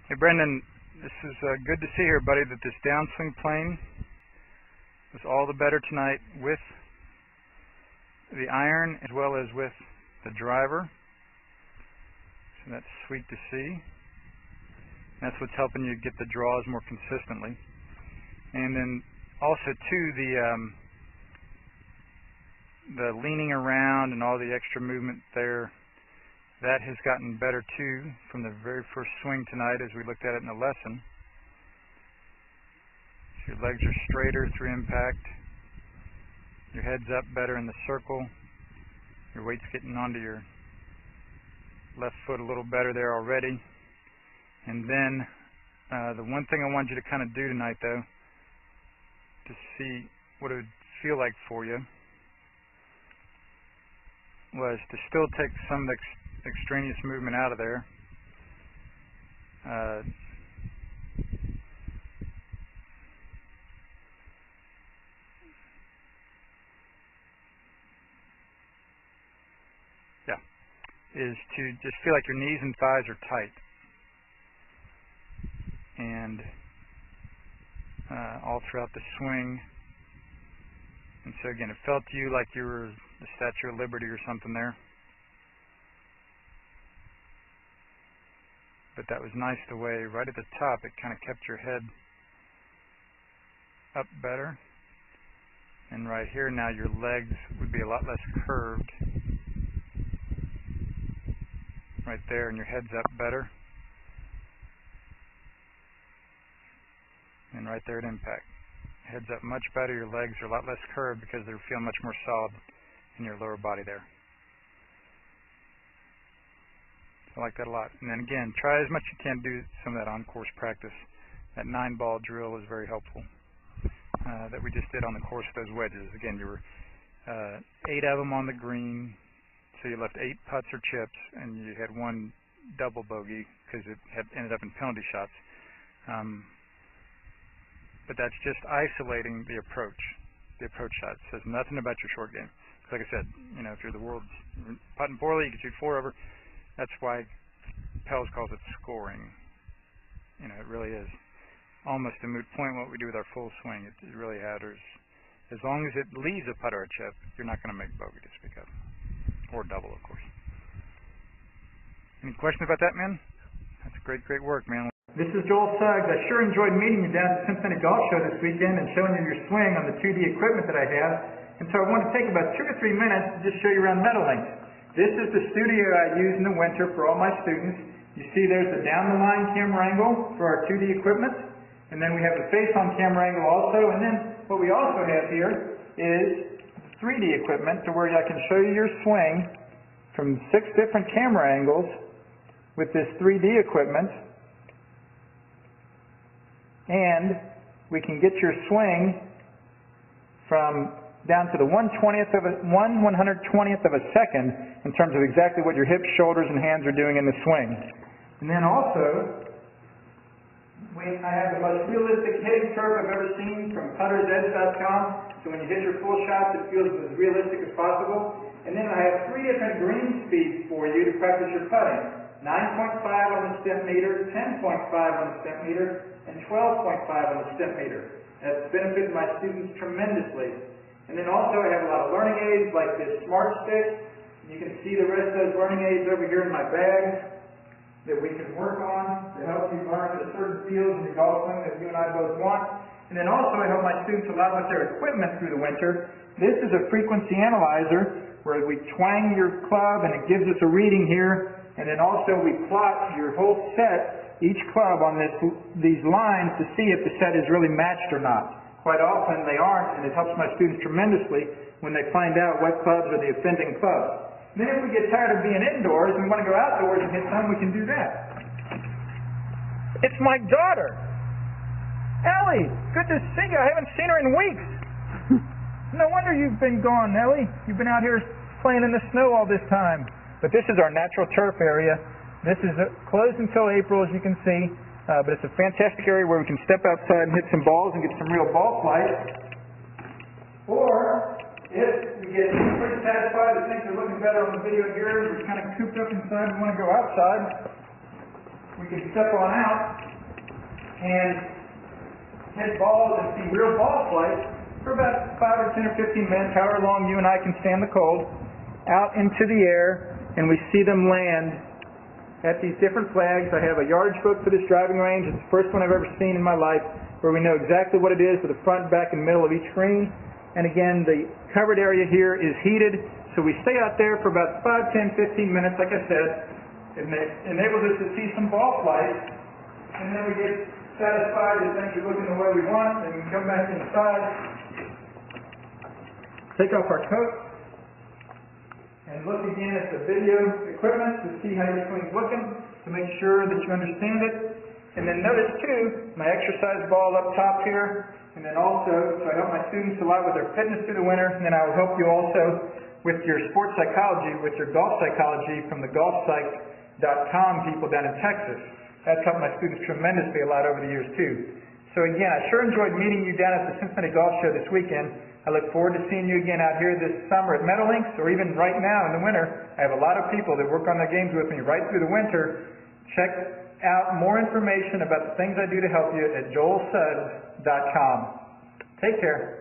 Hey Brendan, this is good to see here, buddy, that this downswing plane was all the better tonight with the iron as well as with the driver. So that's sweet to see. That's what's helping you get the draws more consistently. And then also too, the leaning around and all the extra movement there, that has gotten better too from the very first swing tonight as we looked at it in the lesson. So your legs are straighter through impact, your head's up better in the circle, your weight's getting onto your left foot a little better there already. And then the one thing I wanted you to kind of do tonight though, to see what it would feel like for you, was to still take some of the extraneous movement out of there. Is to just feel like your knees and thighs are tight, and all throughout the swing. And so again, it felt to you like you were the Statue of Liberty or something there. But that was nice the way right at the top it kind of kept your head up better. And right here now your legs would be a lot less curved. Right there, and your head's up better. And right there at impact. Head's up much better, your legs are a lot less curved because they feel much more solid in your lower body there. I like that a lot. And then again, try as much as you can do some of that on-course practice. That 9-ball drill is very helpful that we just did on the course with those wedges. Again, you were 8 of them on the green, so you left 8 putts or chips, and you had 1 double bogey because it had ended up in penalty shots. But that's just isolating the approach shot. It says nothing about your short game. Like I said, you know, if you're the world's putting poorly, you can shoot 4 over. That's why Pels calls it scoring. You know, it really is almost a moot point what we do with our full swing. It really matters. As long as it leaves a putt or a chip, you're not going to make bogey to speak of. Or double, of course. Any questions about that, man? That's great work, man. This is Joel Suggs. I sure enjoyed meeting you down at the Cincinnati Golf Show this weekend and showing you your swing on the 2D equipment that I have. And so I want to take about 2 to 3 minutes to just show you around Meadowlinks. This is the studio I use in the winter for all my students. You see there's the down-the-line camera angle for our 2D equipment. And then we have the face-on camera angle also. And then what we also have here is 3D equipment to where I can show you your swing from 6 different camera angles with this 3D equipment. And we can get your swing from down to the 1/120th of a second in terms of exactly what your hips, shoulders, and hands are doing in the swing. And then also, I have the most realistic hitting curve I've ever seen from puttersedge.com. So when you hit your full shots, it feels as realistic as possible. And then I have 3 different green speeds for you to practice your putting. 9.5 on the step meter, 10.5 on the step meter, and 12.5 on the step meter. That's benefited my students tremendously. And then also I have a lot of learning aids like this Smart Stick. You can see the rest of those learning aids over here in my bag that we can work on to help you learn the certain fields in your golf swing that you and I both want. And then also I help my students a lot with their equipment through the winter. This is a frequency analyzer where we twang your club and it gives us a reading here. And then also we plot your whole set, each club on these lines to see if the set is really matched or not. Quite often they aren't, and it helps my students tremendously when they find out what clubs are the offending clubs. Then if we get tired of being indoors and we want to go outdoors and hit some, we can do that. It's my daughter! Ellie! Good to see you. I haven't seen her in weeks. No wonder you've been gone, Ellie. You've been out here playing in the snow all this time. But this is our natural turf area. This is closed until April, as you can see. But it's a fantastic area where we can step outside and hit some balls and get some real ball flight. Or, if we get pretty satisfied that things are looking better on the video here, we're kind of cooped up inside and want to go outside, we can step on out and hit balls and see real ball flight for about 5 or 10 or 15 minutes, however long you and I can stand the cold, out into the air, and we see them land at these different flags. I have a yardage book for this driving range. It's the first one I've ever seen in my life where we know exactly what it is with the front, back, and middle of each green. And again, the covered area here is heated, so we stay out there for about 5, 10, 15 minutes, like I said. It enables us to see some ball flight, and then we get satisfied that things are looking the way we want, and we can come back inside, take off our coat, and look again at the video equipment to see how your swing's looking, to make sure that you understand it. And then notice too, my exercise ball up top here, and then also, so I help my students a lot with their fitness through the winter, and then I will help you also with your sports psychology, with your golf psychology from the golfpsych.com people down in Texas. That's helped my students tremendously a lot over the years too. So again, I sure enjoyed meeting you down at the Cincinnati Golf Show this weekend. I look forward to seeing you again out here this summer at Meadowlinks, or even right now in the winter. I have a lot of people that work on their games with me right through the winter. Check out more information about the things I do to help you at joelsuggs.com. Take care.